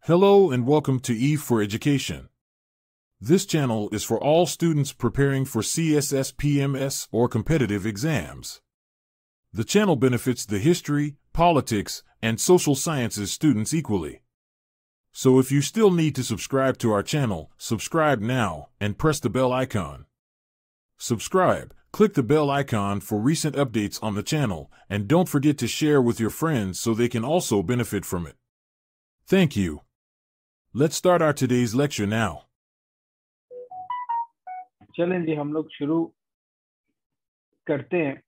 Hello and welcome to Eve for Education. This channel is for all students preparing for CSS, PMS, or competitive exams. The channel benefits the history, politics, and social sciences students equally. So if you still need to subscribe to our channel, subscribe now and press the bell icon. Subscribe, click the bell icon for recent updates on the channel, and don't forget to share with your friends so they can also benefit from it. Thank you. Let's start our today's lecture now. चलें जी, हम लोग शुरू करते हैं।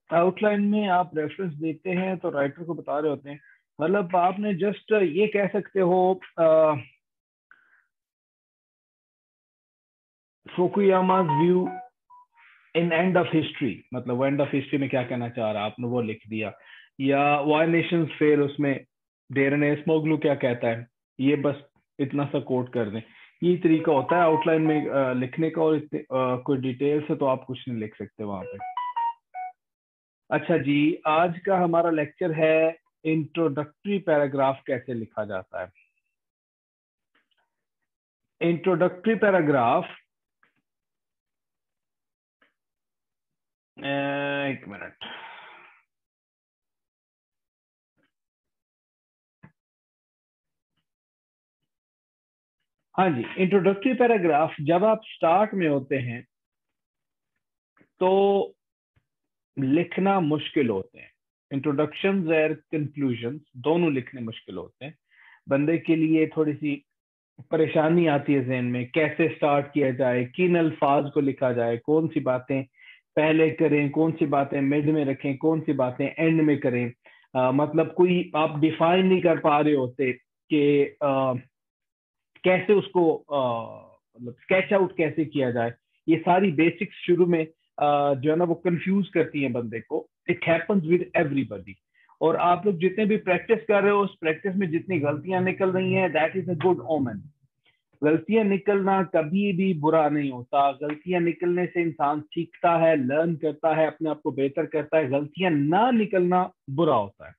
Outline में आप reference देखते हैं तो राइटर को बता रहे होते हैं, मतलब आपने जस्ट ये कह सकते हो Fukuyama's view in end of history, मतलब एंड ऑफ हिस्ट्री में क्या कहना चाह रहा है आपने वो लिख दिया, या वाई नेशंस फेल उसमें डेरेन एसमोग्लू क्या कहता है, ये बस इतना सा कोट कर दें। ये तरीका होता है आउटलाइन में लिखने का, और कोई डिटेल से तो आप कुछ नहीं लिख सकते वहां पे। अच्छा जी, आज का हमारा लेक्चर है इंट्रोडक्टरी पैराग्राफ कैसे लिखा जाता है। इंट्रोडक्टरी पैराग्राफ, एक मिनट, हाँ जी, इंट्रोडक्टरी पैराग्राफ जब आप स्टार्ट में होते हैं तो लिखना मुश्किल होते हैं। इंट्रोडक्शंस और कंक्लूजन्स दोनों लिखने मुश्किल होते हैं। बंदे के लिए थोड़ी सी परेशानी आती है जहन में, कैसे स्टार्ट किया जाए, किन अल्फाज को लिखा जाए, कौन सी बातें पहले करें, कौन सी बातें मिड में रखें, कौन सी बातें एंड में करें। मतलब कोई आप डिफाइन नहीं कर पा रहे होते कि कैसे उसको मतलब स्केच आउट कैसे किया जाए। ये सारी बेसिक्स शुरू में जो है ना वो कंफ्यूज करती हैं बंदे को। इट हैपेंस विद एवरीबॉडी, और आप लोग जितने भी प्रैक्टिस कर रहे हो उस प्रैक्टिस में जितनी गलतियां निकल रही हैं, that is a good omen. गलतियां निकलना कभी भी बुरा नहीं होता। गलतियां निकलने से इंसान सीखता है, लर्न करता है, अपने आप को बेहतर करता है। गलतियां ना निकलना बुरा होता है,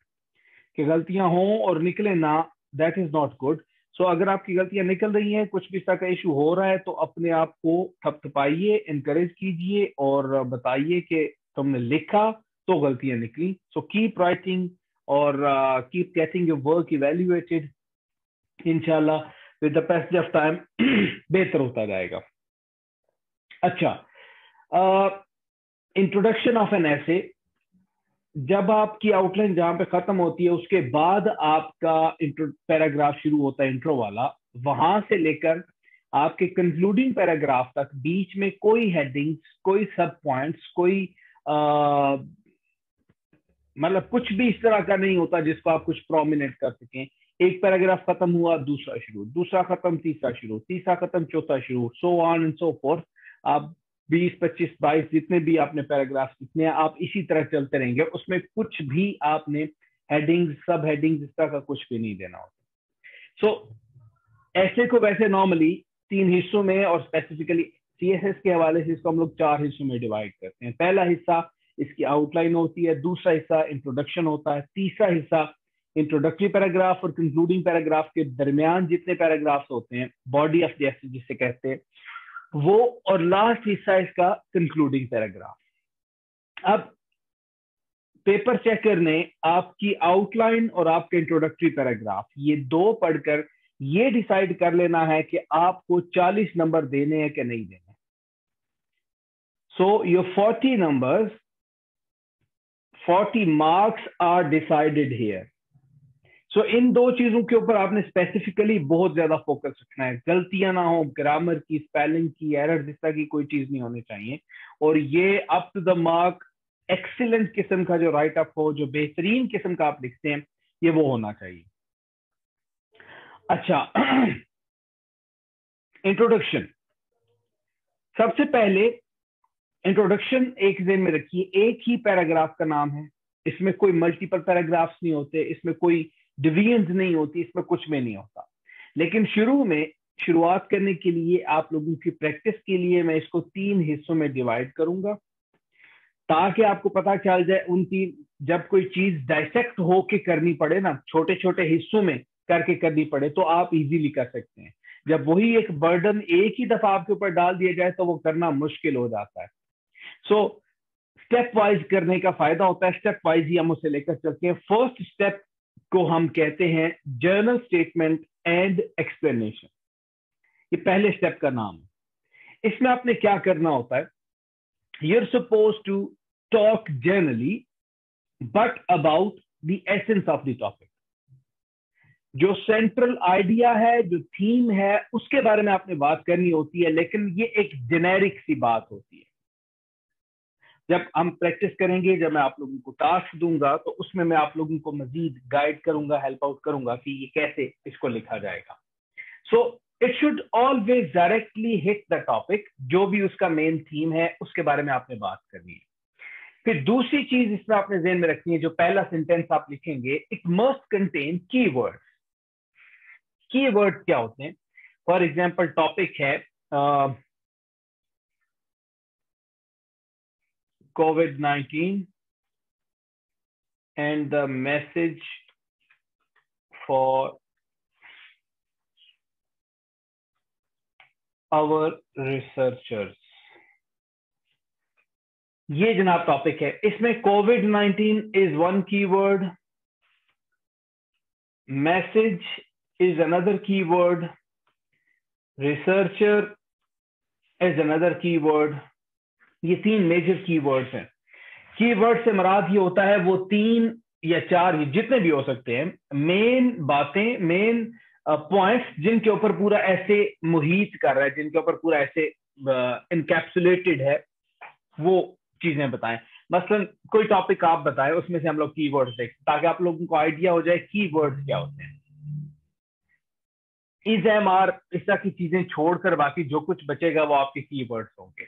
कि गलतियां हों और निकले ना, दैट इज नॉट गुड। सो अगर आपकी गलतियां निकल रही हैं, कुछ भी इस तरह का इशू हो रहा है, तो अपने आप को थपथपाइए, इनकरेज कीजिए और बताइए कि तुमने लिखा तो गलतियां निकली। सो कीप राइटिंग और keep getting your work evaluated. इंशाल्लाह with the passage of time बेहतर होता जाएगा। अच्छा, इंट्रोडक्शन ऑफ एन एसे, जब आपकी आउटलाइन जहां पे खत्म होती है उसके बाद आपका पैराग्राफ शुरू होता है, इंट्रो वाला। वहां से लेकर आपके कंक्लूडिंग पैराग्राफ तक बीच में कोई हेडिंग्स, कोई सब पॉइंट्स, कोई मतलब कुछ भी इस तरह का नहीं होता जिसको आप कुछ प्रोमिनेंट कर सकें। एक पैराग्राफ खत्म हुआ, दूसरा शुरू, दूसरा खत्म, तीसरा शुरू, तीसरा खत्म, चौथा शुरू, so on and so fourth. आप 20, 25, 22 जितने भी आपने पैराग्राफ लिखने हैं, आप इसी तरह चलते रहेंगे। उसमें कुछ भी आपने हेडिंग्स, सब हेडिंग्स, इस तरह का कुछ भी नहीं देना होता। सो ऐसे को वैसे नॉर्मली 3 हिस्सों में, और स्पेसिफिकली सीएसएस के हवाले से इसको हम लोग 4 हिस्सों में डिवाइड करते हैं। पहला हिस्सा इसकी आउटलाइन होती है, दूसरा हिस्सा इंट्रोडक्शन होता है, तीसरा हिस्सा इंट्रोडक्टरी पैराग्राफ और कंक्लूडिंग पैराग्राफ के दरमियान जितने पैराग्राफ्स होते हैं, बॉडी ऑफ द एसे जिसे कहते हैं वो, और लास्ट हिस्सा इसका कंक्लूडिंग पैराग्राफ। अब पेपर चेकर ने आपकी आउटलाइन और आपके इंट्रोडक्टरी पैराग्राफ ये दो पढ़कर ये डिसाइड कर लेना है कि आपको 40 नंबर देने हैं कि नहीं देने। So your 40 numbers, 40 marks are decided here. So इन दो चीजों के ऊपर आपने स्पेसिफिकली बहुत ज्यादा फोकस रखना है। गलतियां ना हो, ग्रामर की, स्पेलिंग की, एरर जिस तरह की कोई चीज नहीं होनी चाहिए, और ये up to the mark excellent किस्म का जो राइट अप हो, जो बेहतरीन किस्म का आप लिखते हैं, ये वो होना चाहिए। अच्छा, इंट्रोडक्शन। सबसे पहले इंट्रोडक्शन एक ज़हन में रखिए, एक ही पैराग्राफ का नाम है, इसमें कोई मल्टीपल पैराग्राफ्स नहीं होते, इसमें कोई डिवीजन्स नहीं होती, इसमें कुछ में नहीं होता। लेकिन शुरू में शुरुआत करने के लिए, आप लोगों की प्रैक्टिस के लिए मैं इसको 3 हिस्सों में डिवाइड करूंगा, ताकि आपको पता चल जाए उन 3, जब कोई चीज डाइसेक्ट होके करनी पड़े ना, छोटे छोटे हिस्सों में करके करनी पड़े, तो आप इजीली कर सकते हैं। जब वही एक बर्डन एक ही दफा आपके ऊपर डाल दिया जाए तो वो करना मुश्किल हो जाता है। सो स्टेप वाइज करने का फायदा होता है, स्टेप वाइज ही हम उसे लेकर चलते हैं। फर्स्ट स्टेप को हम कहते हैं जर्नल स्टेटमेंट एंड एक्सप्लेनेशन। ये पहले स्टेप का नाम है। इसमें आपने क्या करना होता है, you're supposed to talk generally but about the essence of the topic। जो सेंट्रल आइडिया है, जो थीम है, उसके बारे में आपने बात करनी होती है, लेकिन ये एक जेनेरिक सी बात होती है। जब हम प्रैक्टिस करेंगे, जब मैं आप लोगों को टास्क दूंगा, तो उसमें मैं आप लोगों को मजीद गाइड करूंगा, हेल्प आउट करूंगा कि ये कैसे इसको लिखा जाएगा। So it should always directly hit the topic. जो भी उसका मेन थीम है उसके बारे में आपने बात करनी है। फिर दूसरी चीज इसमें आपने ध्यान में रखनी है, जो पहला सेंटेंस आप लिखेंगे, it must contain keywords. Keywords क्या होते हैं? फॉर एग्जांपल टॉपिक है COVID-19 and the message for our researchers। ये जनाब टॉपिक है। इसमें COVID-19 is one keyword, message is another keyword, researcher is another keyword. ये 3 मेजर कीवर्ड्स हैं। कीवर्ड से मुराद ये होता है वो 3 या 4 जितने भी हो सकते हैं, मेन बातें, मेन पॉइंट्स जिनके ऊपर पूरा ऐसे मुहित कर रहा है, जिनके ऊपर पूरा ऐसे इनकैप्सुलेटेड है, वो चीजें बताएं। मसलन कोई टॉपिक आप बताएं, उसमें से हम लोग कीवर्ड्स देखें, ताकि आप लोगों को आइडिया हो जाए कीवर्ड्स क्या होते हैं। इज एम आर इस तरह की चीजें छोड़कर बाकी जो कुछ बचेगा वो आपके कीवर्ड्स होंगे।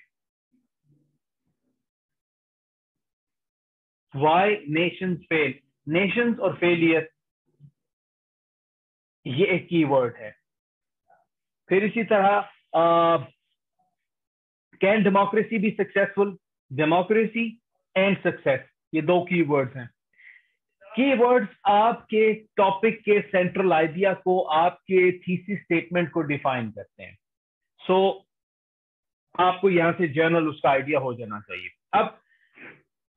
व्हाई नेशंस फेल, नेशंस और फेलियर, ये एक कीवर्ड है। फिर इसी तरह can democracy be successful, democracy and success, ये 2 कीवर्ड्स हैं। कीवर्ड्स आपके टॉपिक के सेंट्रल आइडिया को, आपके थीसिस स्टेटमेंट को डिफाइन करते हैं। सो आपको यहां से जर्नल उसका आइडिया हो जाना चाहिए। अब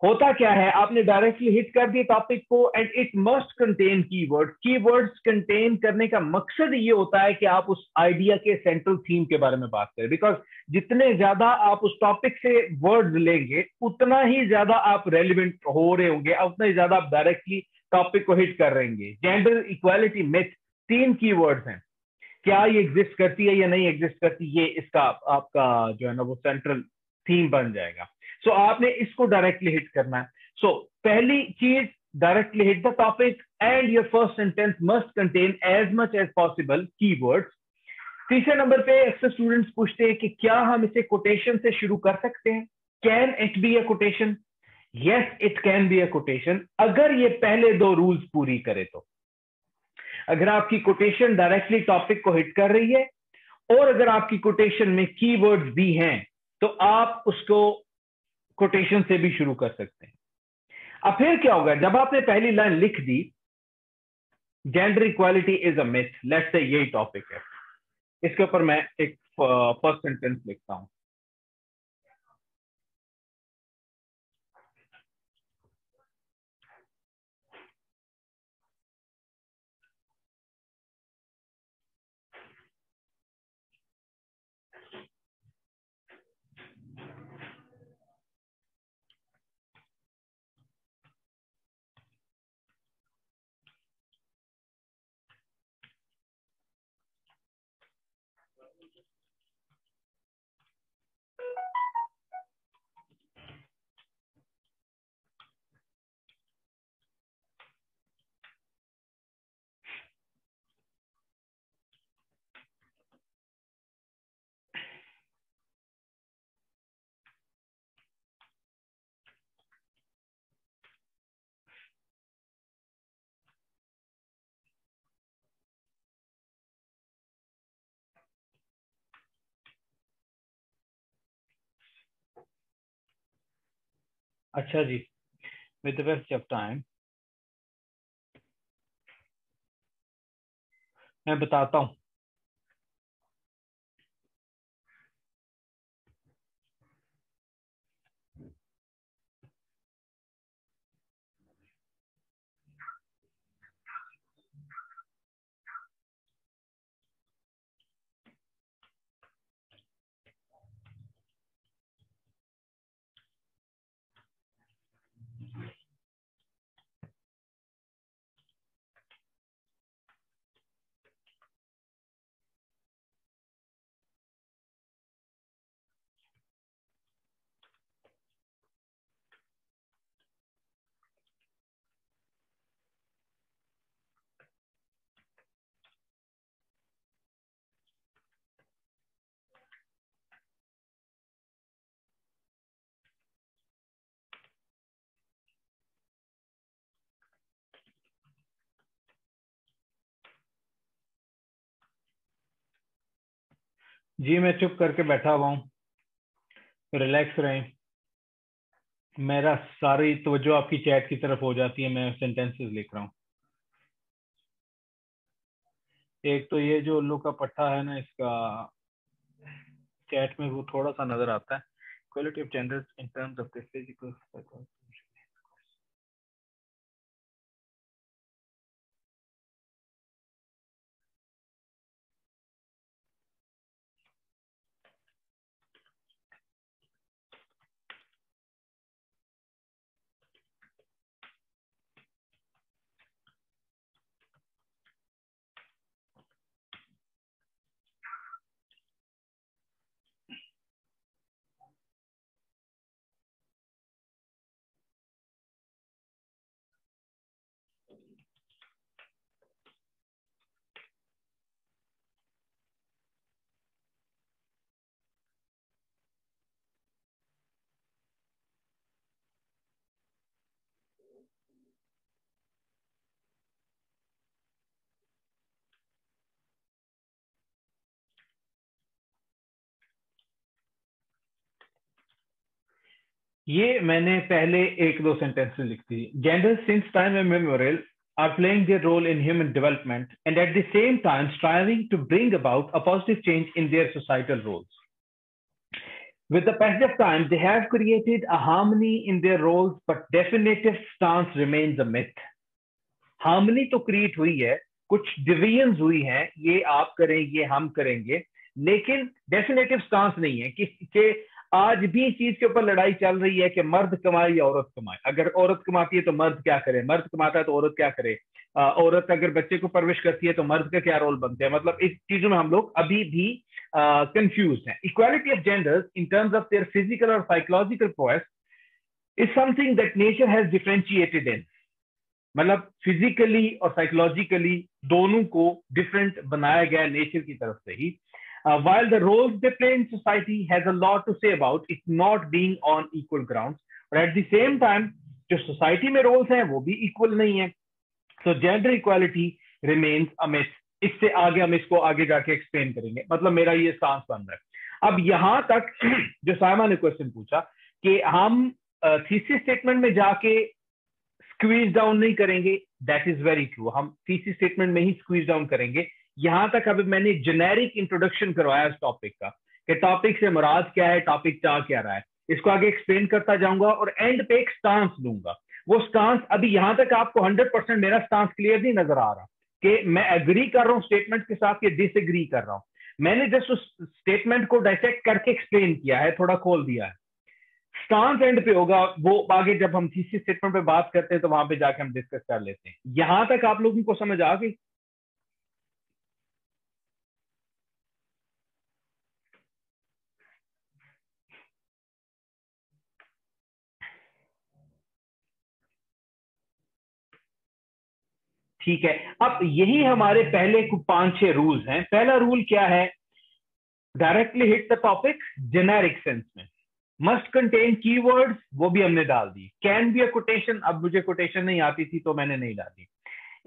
होता क्या है, आपने डायरेक्टली हिट कर दिया टॉपिक को, and it must contain keyword. Keywords contain करने का मकसद ये होता है कि आप उस आइडिया के सेंट्रल थीम के बारे में बात करें, बिकॉज जितने ज्यादा आप उस टॉपिक से वर्ड्स लेंगे, उतना ही ज्यादा आप रेलिवेंट हो रहे होंगे, उतना ही ज्यादा आप डायरेक्टली टॉपिक को हिट कर रहे होंगे। जेंडर इक्वालिटी मिथ, 3 कीवर्ड्स हैं। क्या ये एग्जिस्ट करती है या नहीं एग्जिस्ट करती, ये इसका आपका जो है ना वो सेंट्रल थीम बन जाएगा। सो आपने इसको डायरेक्टली हिट करना है। सो पहली चीज, directly hit the topic and your first sentence must contain as much as possible keywords. तीसरे नंबर पे अक्सर स्टूडेंट्स पूछते हैं कि क्या हम इसे कोटेशन से शुरू कर सकते हैं? Can it be a quotation? Yes, it can be a quotation, अगर ये पहले 2 रूल्स पूरी करे तो। अगर आपकी कोटेशन डायरेक्टली टॉपिक को हिट कर रही है, और अगर आपकी कोटेशन में कीवर्ड्स भी हैं, तो आप उसको कोटेशन से भी शुरू कर सकते हैं। अब फिर क्या होगा, जब आपने पहली लाइन लिख दी, gender equality is a myth, let's say यही टॉपिक है, इसके ऊपर मैं एक फर्स्ट सेंटेंस लिखता हूं। अच्छा जी, with the best of time मैं बताता हूँ। जी मैं चुप करके बैठा हुआ हूँ, रिलैक्स रहें। मेरा सारी तवज्जो आपकी चैट की तरफ हो जाती है, मैं सेंटेंसेस लिख रहा हूँ। एक तो ये जो उल्लू का पट्टा है ना, इसका चैट में वो थोड़ा सा नजर आता है। Quality of genders in terms of the physical. ये मैंने पहले एक दो सेंटेंसेस लिख दी। Gender since time immemorial are playing their role in human development and at the same time striving to bring about a positive change in their societal roles. With the passage of time, they have created a harmony in their roles, but definitive stance remains a myth. Harmony तो create हुई है, कुछ divisions हुई हैं, ये आप करें ये हम करेंगे, लेकिन डेफिनेटिव स्टांस नहीं है कि आज भी इस चीज के ऊपर लड़ाई चल रही है कि मर्द कमाए या औरत कमाए। अगर औरत कमाती है तो मर्द क्या करे, मर्द कमाता है तो औरत क्या करे, औरत अगर बच्चे को परवरिश करती है तो मर्द का क्या रोल बनते हैं। मतलब इस चीजों में हम लोग अभी भी कंफ्यूज हैं। Equality of genders in terms of their physical और psychological prowess is something that nature has differentiated in. मतलब फिजिकली और साइकोलॉजिकली दोनों को डिफरेंट बनाया गया नेचर की तरफ से ही। while the roles they play in society has a lot to say about it not being on equal grounds, but at the same time जो सोसाइटी में रोल्स हैं वो भी इक्वल नहीं है। so gender equality remains a myth। इससे आगे हम इसको आगे जाके एक्सप्लेन करेंगे, मतलब मेरा ये स्टांस बन रहा है। अब यहां तक जो साइमा ने क्वेश्चन पूछा कि हम थीसिस स्टेटमेंट में जाके स्क्वीज डाउन नहीं करेंगे, दैट इज वेरी ट्रू। हम थीसिस स्टेटमेंट में ही स्क्वीज डाउन करेंगे। यहां तक अभी मैंने जेनेरिक इंट्रोडक्शन करवाया इस टॉपिक का कि टॉपिक से मुराद क्या है, टॉपिक चाह क्या रहा है, इसको आगे एक्सप्लेन करता जाऊंगा और एंड पे एक स्टांस दूंगा। वो स्टांस अभी यहां तक आपको 100% मेरा स्टांस क्लियर नहीं नजर आ रहा कि मैं एग्री कर रहा हूं स्टेटमेंट के साथ या डिसएग्री कर रहा हूं। मैंने जस्ट उस स्टेटमेंट को डाइसेक्ट करके एक्सप्लेन किया है, थोड़ा खोल दिया है। स्टांस एंड पे होगा, वो आगे जब हम थीसिस स्टेटमेंट पे बात करते हैं तो वहां पे जाके हम डिस्कस कर लेते हैं। यहां तक आप लोगों को समझ आ गई? ठीक है, अब यही हमारे पहले 5-6 रूल्स हैं। पहला रूल क्या है? Directly hit the topic generic sense में। मस्ट कंटेन कीवर्ड्स, वो भी हमने डाल दी। कैन बी अ कोटेशन, अब मुझे कोटेशन नहीं आती थी तो मैंने नहीं डाली।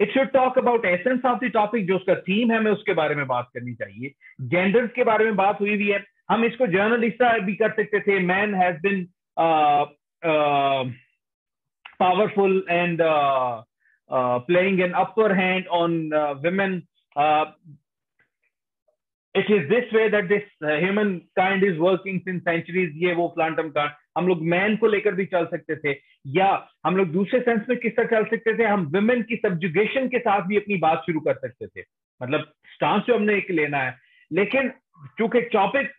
It should talk about essence of the topic, जो उसका थीम है मैं उसके बारे में बात करनी चाहिए। जेंडर्स के बारे में बात हुई भी है, हम इसको जर्नलिस्ट भी कर सकते थे। Man has been powerful and playing an upper hand on women. It is this way that this humankind is working since centuries. ये वो प्लांटम का हम लोग मैन को लेकर भी चल सकते थे, या हम लोग दूसरे सेंस में किस तरह चल सकते थे, हम विमेन की सब्जुगेशन के साथ भी अपनी बात शुरू कर सकते थे. मतलब स्टांस जो हमने एक लेना है, लेकिन चूंकि टॉपिक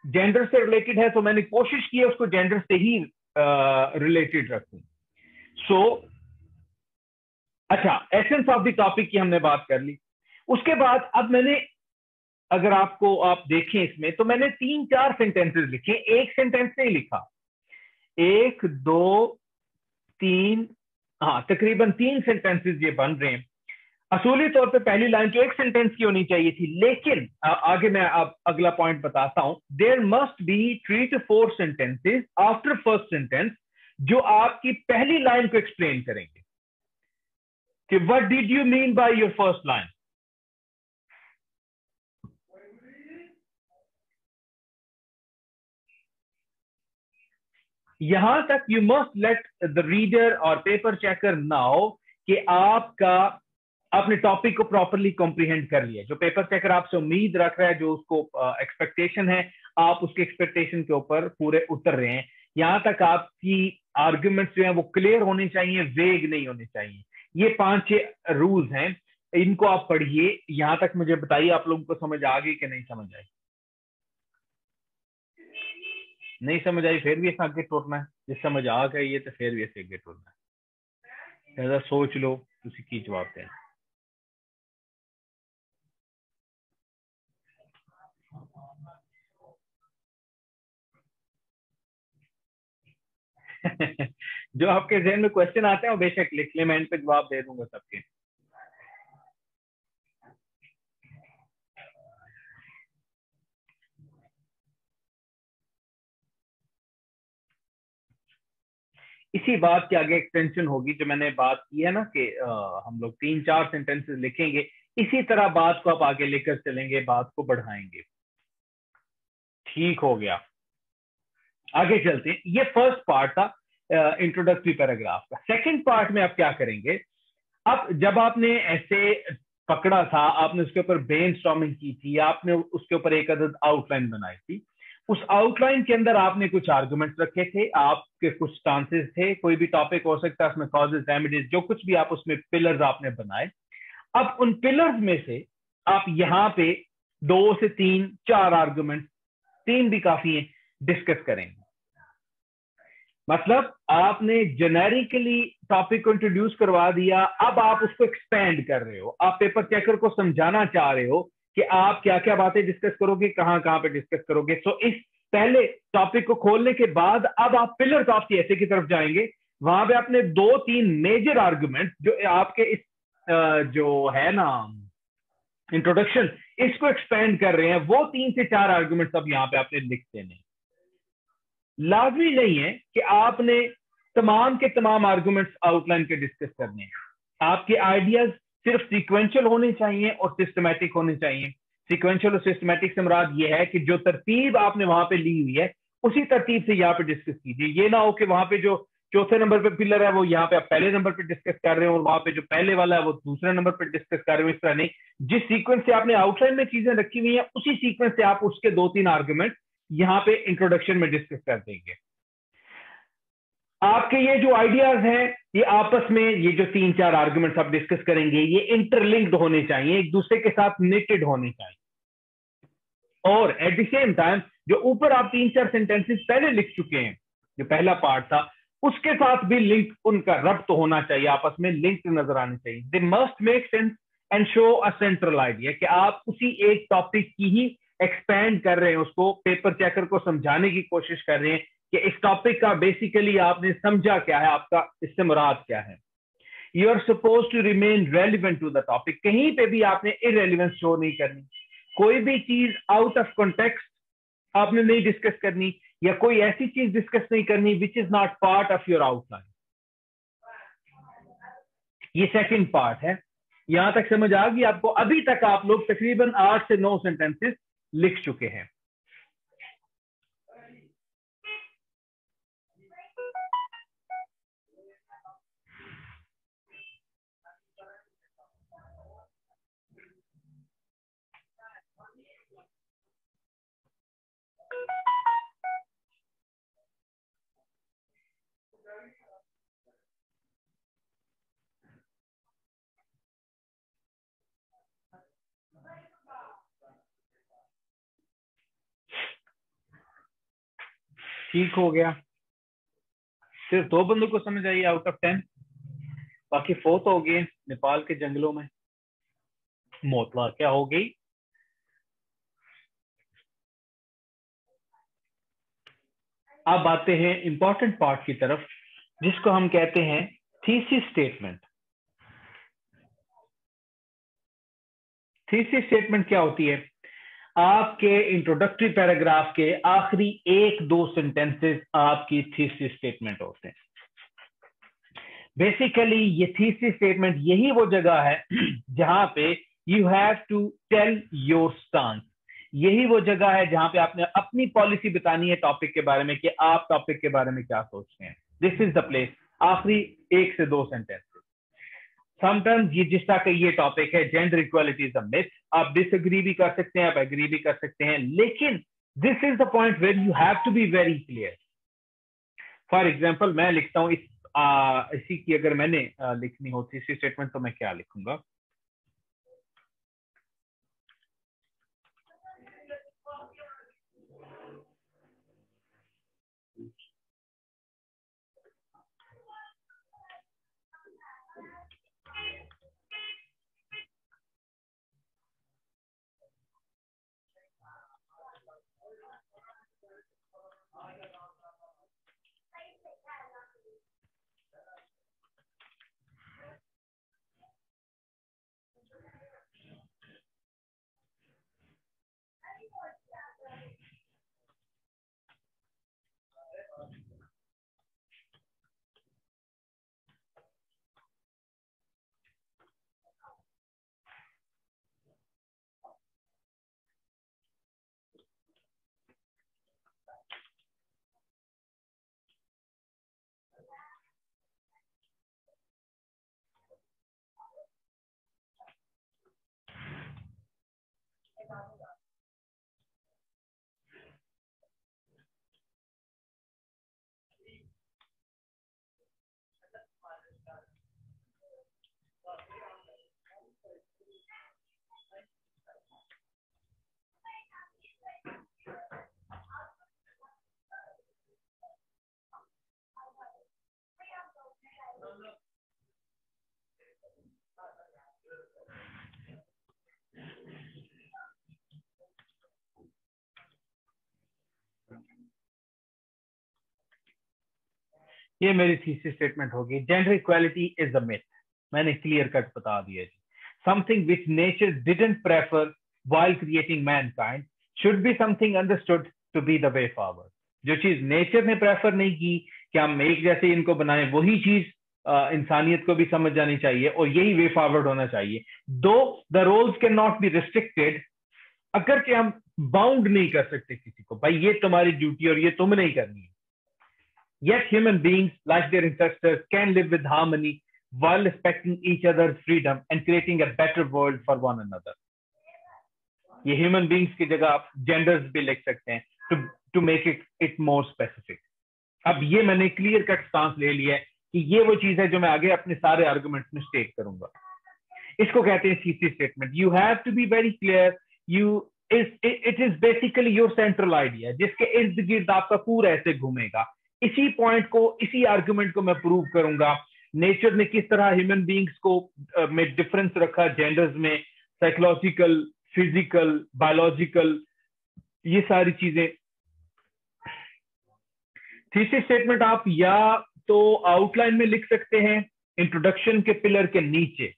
जेंडर से रिलेटेड है तो मैंने कोशिश की है उसको जेंडर से ही रिलेटेड रखूं. सो अच्छा, एसेंस ऑफ द टॉपिक की हमने बात कर ली. उसके बाद अब मैंने, अगर आप देखें इसमें, तो मैंने 3-4 सेंटेंसेस लिखे. एक सेंटेंस नहीं लिखा, 1 2 3, हाँ तकरीबन 3 सेंटेंसेस ये बन रहे हैं. असूली तौर पे पहली लाइन तो एक सेंटेंस की होनी चाहिए थी, लेकिन आगे मैं अब अगला पॉइंट बताता हूं. There must be 3 to 4 sentences after first sentence जो आपकी पहली लाइन को एक्सप्लेन करेंगे कि what did you mean by your first line. यहां तक you must let the reader और पेपर चेकर नाउ कि आपने टॉपिक को प्रॉपरली कॉम्प्रिहेंड कर लिया. जो पेपर चेकर आपसे उम्मीद रख रहा है, जो उसको एक्सपेक्टेशन है, आप उसके एक्सपेक्टेशन के ऊपर पूरे उतर रहे हैं. यहां तक आपकी आर्ग्यूमेंट्स जो हैं वो क्लियर होने चाहिए, वेग नहीं होने चाहिए. ये 5-6 रूल्स हैं, इनको आप पढ़िए. यहां तक मुझे बताइए आप लोगों को समझ आ गई कि नहीं समझ आई? नहीं समझ आई फिर भी ऐसा आगे टुरना है. जिस समझ आ गई है तो फिर भी ऐसे आगे टुरना है. ऐसा सोच लो, तुसी की जवाब दें. जो आपके जहन में क्वेश्चन आते हैं वो बेशक लिख ले, मैं इन पे जवाब दे दूंगा सबके. इसी बात के आगे एक्सटेंशन होगी जो मैंने बात की है ना कि हम लोग 3-4 सेंटेंसेस लिखेंगे. इसी तरह बात को आप आगे लेकर चलेंगे, बात को बढ़ाएंगे. ठीक हो गया, आगे चलते हैं. ये फर्स्ट पार्ट था इंट्रोडक्टरी पैराग्राफ का. सेकंड पार्ट में आप क्या करेंगे, अब जब आपने ऐसे पकड़ा था, आपने उसके ऊपर ब्रेनस्टॉर्मिंग की थी, आपने उसके ऊपर एक अदद आउटलाइन बनाई थी. उस आउटलाइन के अंदर आपने कुछ आर्गुमेंट्स रखे थे, आपके कुछ स्टांसेस थे, कोई भी टॉपिक हो सकता है उसमें, कॉजेस, रेमेडीज, जो कुछ भी आप उसमें पिलर्स आपने बनाए. अब उन पिलर्स में से आप यहाँ पे 2 से 3, 4 आर्गुमेंट्स, 3 भी काफी है, डिस्कस करेंगे. मतलब आपने जेनेरिकली टॉपिक को इंट्रोड्यूस करवा दिया, अब आप उसको एक्सपेंड कर रहे हो. आप पेपर चेकर को समझाना चाह रहे हो कि आप क्या क्या बातें डिस्कस करोगे, कहां कहां पे डिस्कस करोगे. सो इस पहले टॉपिक को खोलने के बाद अब आप पिलर्स ऑफ द एसे की तरफ जाएंगे. वहां पे आपने 2-3 मेजर आर्गुमेंट जो आपके इस जो है ना इंट्रोडक्शन, इसको एक्सपेंड कर रहे हैं, वो 3 से 4 आर्गुमेंट्स अब यहाँ पे आपने लिख देने. लाजमी नहीं है कि आपने तमाम के तमाम आर्गुमेंट्स आउटलाइन के डिस्कस करने हैं. आपके आइडियाज सिर्फ सीक्वेंशियल होने चाहिए और सिस्टमैटिक होने चाहिए. सीक्वेंशियल और सिस्टमैटिक से मुराद ये है कि जो तरतीब आपने वहां पे ली हुई है उसी तरतीब से यहाँ पे डिस्कस कीजिए. ये ना हो कि वहां पे जो चौथे नंबर पे पिलर है वो यहाँ पे आप पहले नंबर पे डिस्कस कर रहे हो और वहां पे जो पहले वाला है वो दूसरे नंबर पे डिस्कस कर रहे हो. इस तरह नहीं. जिस सीक्वेंस से आपने आउटलाइन में चीजें रखी हुई है उसी सीक्वेंस से आप उसके 2-3 आर्गुमेंट यहाँ पे इंट्रोडक्शन में डिस्कस कर देंगे. आपके ये जो आइडियाज हैं ये आपस में, ये जो 3-4 आर्गुमेंट्स आप डिस्कस करेंगे ये इंटरलिंक्ड होने चाहिए, एक दूसरे के साथ निटेड होने चाहिए. और एट द सेम टाइम जो ऊपर आप 3-4 सेंटेंसेस पहले लिख चुके हैं, जो पहला पार्ट था, उसके साथ भी लिंक, उनका रब्त होना चाहिए, आपस में लिंक नजर आने चाहिए. They must make sense and show a central idea, कि आप उसी एक टॉपिक की ही एक्सपेंड कर रहे हैं, उसको पेपर चेकर को समझाने की कोशिश कर रहे हैं कि इस टॉपिक का बेसिकली आपने समझा क्या है, आपका इससे मुराद क्या है. You are suppose to remain relevant to the topic. कहीं पे भी आपने इररेलेवेंस शो नहीं करनी, कोई भी चीज आउट ऑफ कॉन्टेक्स्ट आपने नहीं डिस्कस करनी, या कोई ऐसी चीज डिस्कस नहीं करनी which is not part of your outline. ये सेकंड पार्ट है. यहां तक समझ आ गई आपको? अभी तक आप लोग तकरीबन 8 से 9 सेंटेंसेस लिख चुके हैं. ठीक हो गया। सिर्फ 2 बंदों को समझ आई आउट ऑफ 10, बाकी 4 तो हो गए नेपाल के जंगलों में मौत वाक़या हो गई। अब आते हैं इंपॉर्टेंट पार्ट की तरफ, जिसको हम कहते हैं थीसिस स्टेटमेंट। थीसिस स्टेटमेंट क्या होती है? आपके इंट्रोडक्टरी पैराग्राफ के आखिरी 1-2 सेंटेंसेस आपकी थीसिस स्टेटमेंट होते हैं। बेसिकली ये थीसिस स्टेटमेंट यही वो जगह है जहां पे you have to tell your stance. यही वो जगह है जहां पे आपने अपनी पॉलिसी बतानी है टॉपिक के बारे में कि आप टॉपिक के बारे में क्या सोचते हैं। दिस इज द प्लेस, आखिरी 1 से 2 सेंटेंस। समटाइम्स ये जिस तरह का ये टॉपिक है gender equality is a myth, आप डिसएग्री भी कर सकते हैं, आप एग्री भी कर सकते हैं, लेकिन this is the point where you have to be very clear. For example मैं लिखता हूं इसी की अगर मैंने लिखनी हो तीसरी स्टेटमेंट तो मैं क्या लिखूंगा? ये मेरी थीसिस स्टेटमेंट होगी। Gender equality is a myth, मैंने क्लियर कट बता दिया जी। Something which nature didn't prefer while creating mankind should be something understood to be the way forward. जो चीज नेचर ने प्रेफर नहीं की कि हम एक जैसे इनको बनाएं, वही चीज इंसानियत को भी समझ जानी चाहिए और यही वे फॉरवर्ड होना चाहिए। Though the roles can not be restricted, अगर कि हम बाउंड नहीं कर सकते किसी को, भाई ये तुम्हारी ड्यूटी और ये तुम नहीं करनी है। Yet human beings, like their ancestors, can live with harmony while respecting each other's freedom and creating a better world for one another. ये ह्यूमन बींग्स की जगह आप जेंडर्स भी लिख सकते हैं to make it more specific. अब ये मैंने क्लियर कट स्टांस ले लिया है कि ये वो चीज है जो मैं आगे अपने सारे आर्गुमेंट्स में स्टेट करूंगा। इसको कहते हैं thesis statement. You have to be very clear, it is basically your central idea जिसके इर्द गिर्द आपका पूरा ऐसे घूमेगा। इसी पॉइंट को, इसी आर्गुमेंट को मैं प्रूव करूंगा। नेचर ने किस तरह ह्यूमन बींग्स को में डिफरेंस रखा जेंडर्स में, साइकोलॉजिकल, फिजिकल, बायोलॉजिकल, ये सारी चीजें। थीसिस स्टेटमेंट आप या तो आउटलाइन में लिख सकते हैं, इंट्रोडक्शन के पिलर के नीचे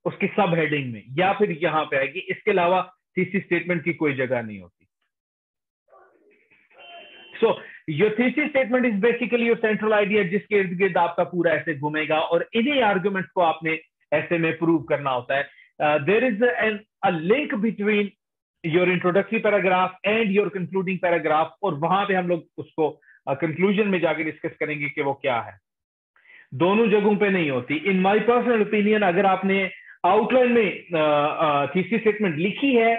उसकी सब हेडिंग में, या फिर यहां पे आएगी। इसके अलावा थीसिस स्टेटमेंट की कोई जगह नहीं होती। So your thesis statement is basically your central idea जिसके इर्द गिर्द आपका पूरा ऐसे घूमेगा और इन्हीं आर्गुमेंट्स को आपने ऐसे में प्रूव करना होता है। There is a link between your introductory paragraph and your concluding paragraph, और वहां पे हम लोग उसको कंक्लूजन में जाके डिस्कस करेंगे कि वो क्या है। दोनों जगहों पे नहीं होती। इन माय पर्सनल ओपिनियन, अगर आपने आउटलाइन में थीसिस स्टेटमेंट लिखी है,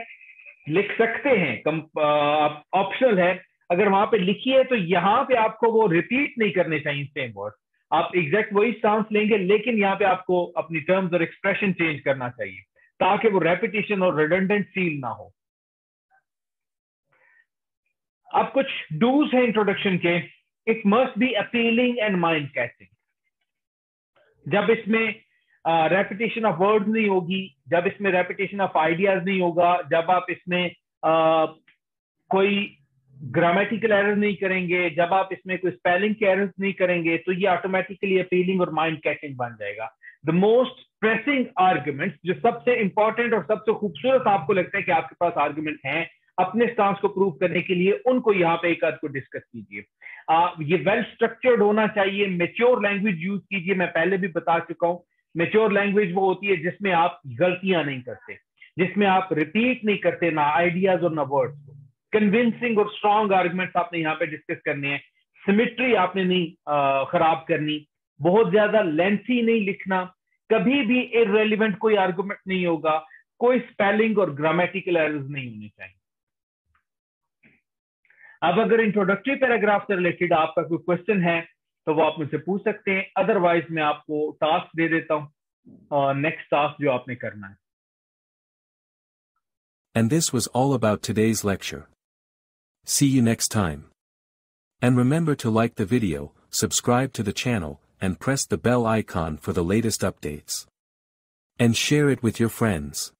लिख सकते हैं, ऑप्शनल है। अगर वहां पे लिखी है तो यहाँ पे आपको वो रिपीट नहीं करने चाहिए सेम वर्ड, आप एग्जैक्ट वही स्टांस लेंगे, लेकिन यहाँ पे आपको अपनी टर्म्स और एक्सप्रेशन चेंज करना चाहिए ताकि वो रेपिटेशन और रिडंडेंट फील ना हो। अब कुछ डूज हैं इंट्रोडक्शन के। It must be appealing and mind catching. जब इसमें रेपिटेशन ऑफ वर्ड्स नहीं होगी, जब इसमें रेपिटेशन ऑफ आइडियाज नहीं होगा, जब आप इसमें कोई ग्रामेटिकल एरर नहीं करेंगे, जब आप इसमें कोई स्पेलिंग के एरर्स नहीं करेंगे, तो ये ऑटोमेटिकली अपीलिंग और माइंड कैचिंग बन जाएगा। द मोस्ट प्रेसिंग आर्ग्यूमेंट्स, जो सबसे इंपॉर्टेंट और सबसे खूबसूरत आपको लगता है कि आपके पास आर्ग्यूमेंट हैं अपने स्टांस को प्रूव करने के लिए, उनको यहाँ पे एक आध को डिस्कस कीजिए। ये वेल स्ट्रक्चर्ड होना चाहिए, मेच्योर लैंग्वेज यूज कीजिए। मैं पहले भी बता चुका हूं, मेच्योर लैंग्वेज वो होती है जिसमें आप गलतियां नहीं करते, जिसमें आप रिपीट नहीं करते ना आइडियाज और ना वर्ड्स को। कन्विंसिंग और स्ट्रॉन्ग आर्गुमेंट्स आपने यहाँ पे डिस्कस करने हैं। सिमेट्री आपने नहीं खराब करनी, बहुत ज्यादा लेंथी नहीं लिखना, कभी भी इररेलेवेंट कोई आर्गुमेंट नहीं होगा, कोई स्पेलिंग और ग्रामेटिकल एरर्स नहीं होने चाहिए। अब अगर इंट्रोडक्टरी पैराग्राफ से रिलेटेड आपका कोई क्वेश्चन है तो वो आप मुझसे पूछ सकते हैं, अदरवाइज मैं आपको टास्क दे देता हूं, नेक्स्ट टास्क जो आपने करना है। And this was all about today's lecture. See you next time. And remember to like the video, subscribe to the channel, and press the bell icon for the latest updates. And share it with your friends.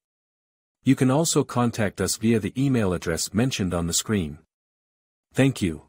You can also contact us via the email address mentioned on the screen. Thank you.